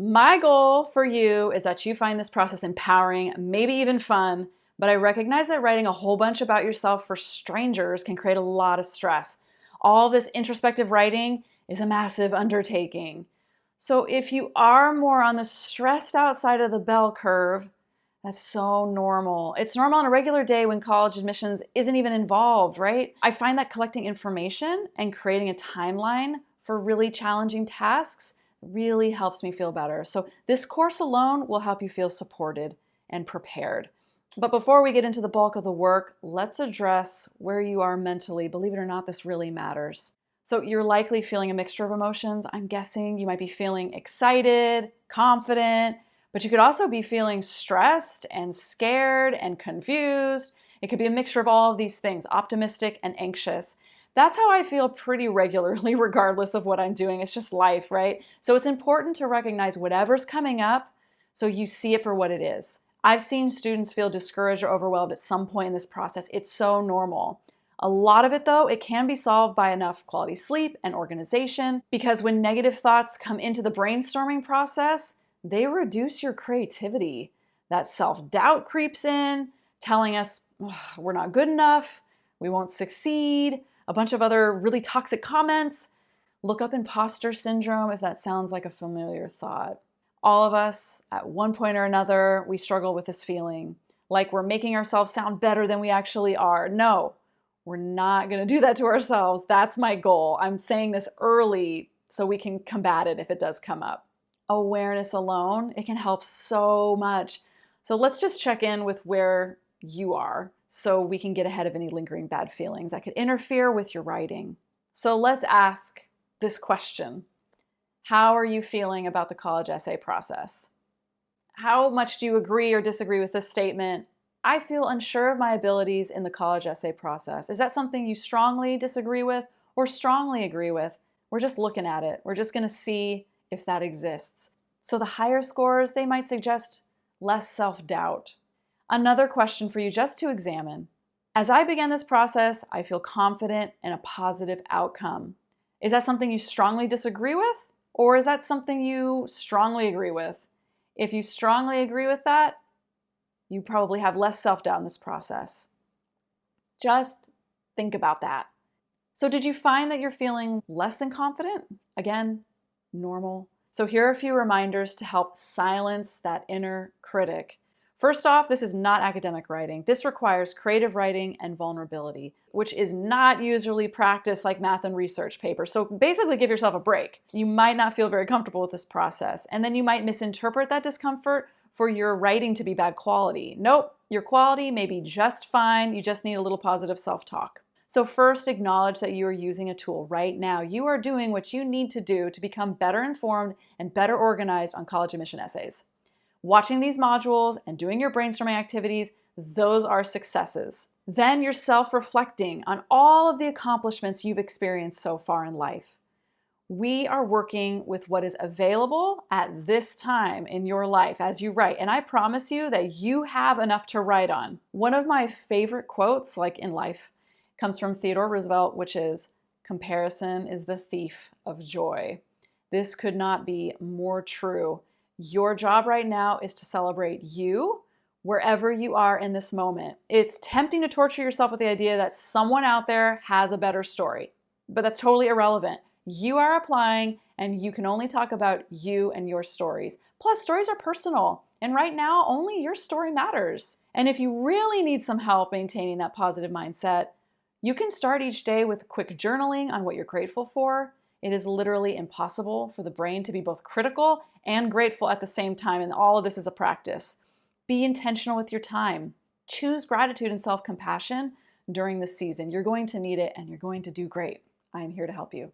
My goal for you is that you find this process empowering, maybe even fun, but I recognize that writing a whole bunch about yourself for strangers can create a lot of stress. All this introspective writing is a massive undertaking. So if you are more on the stressed out side of the bell curve, that's so normal. It's normal on a regular day when college admissions isn't even involved, right? I find that collecting information and creating a timeline for really challenging tasks really helps me feel better. So this course alone will help you feel supported and prepared. But before we get into the bulk of the work, let's address where you are mentally. Believe it or not, this really matters. So you're likely feeling a mixture of emotions. I'm guessing you might be feeling excited, confident, but you could also be feeling stressed and scared and confused. It could be a mixture of all of these things, optimistic and anxious. That's how I feel pretty regularly, regardless of what I'm doing. It's just life, right? So it's important to recognize whatever's coming up so you see it for what it is. I've seen students feel discouraged or overwhelmed at some point in this process. It's so normal. A lot of it, though, it can be solved by enough quality sleep and organization, because when negative thoughts come into the brainstorming process, they reduce your creativity. That self-doubt creeps in, telling us we're not good enough, we won't succeed, a bunch of other really toxic comments. Look up imposter syndrome if that sounds like a familiar thought. All of us, at one point or another, we struggle with this feeling, like we're making ourselves sound better than we actually are. No, we're not going to do that to ourselves. That's my goal. I'm saying this early so we can combat it if it does come up. Awareness alone, it can help so much. So let's just check in with where you are so we can get ahead of any lingering bad feelings that could interfere with your writing. So let's ask this question. How are you feeling about the college essay process? How much do you agree or disagree with this statement? I feel unsure of my abilities in the college essay process. Is that something you strongly disagree with or strongly agree with? We're just looking at it. We're just going to see if that exists. So the higher scores, they might suggest less self-doubt. Another question for you just to examine. As I began this process, I feel confident in a positive outcome. Is that something you strongly disagree with? Or is that something you strongly agree with? If you strongly agree with that, you probably have less self-doubt in this process. Just think about that. So did you find that you're feeling less than confident? Again, normal. So here are a few reminders to help silence that inner critic. First off, this is not academic writing. This requires creative writing and vulnerability, which is not usually practiced like math and research papers. So basically give yourself a break. You might not feel very comfortable with this process, and then you might misinterpret that discomfort for your writing to be bad quality. Nope, your quality may be just fine. You just need a little positive self-talk. So first, acknowledge that you are using a tool right now. You are doing what you need to do to become better informed and better organized on college admission essays. Watching these modules and doing your brainstorming activities, those are successes. Then you're self-reflecting on all of the accomplishments you've experienced so far in life. We are working with what is available at this time in your life as you write, and I promise you that you have enough to write on. One of my favorite quotes, like in life, comes from Theodore Roosevelt, which is, "Comparison is the thief of joy." This could not be more true. Your job right now is to celebrate you wherever you are in this moment. It's tempting to torture yourself with the idea that someone out there has a better story, but that's totally irrelevant. You are applying, and you can only talk about you and your stories. Plus, stories are personal, and right now, only your story matters. And if you really need some help maintaining that positive mindset, you can start each day with quick journaling on what you're grateful for. It is literally impossible for the brain to be both critical and grateful at the same time, and all of this is a practice. Be intentional with your time. Choose gratitude and self-compassion during this season. You're going to need it, and you're going to do great. I am here to help you.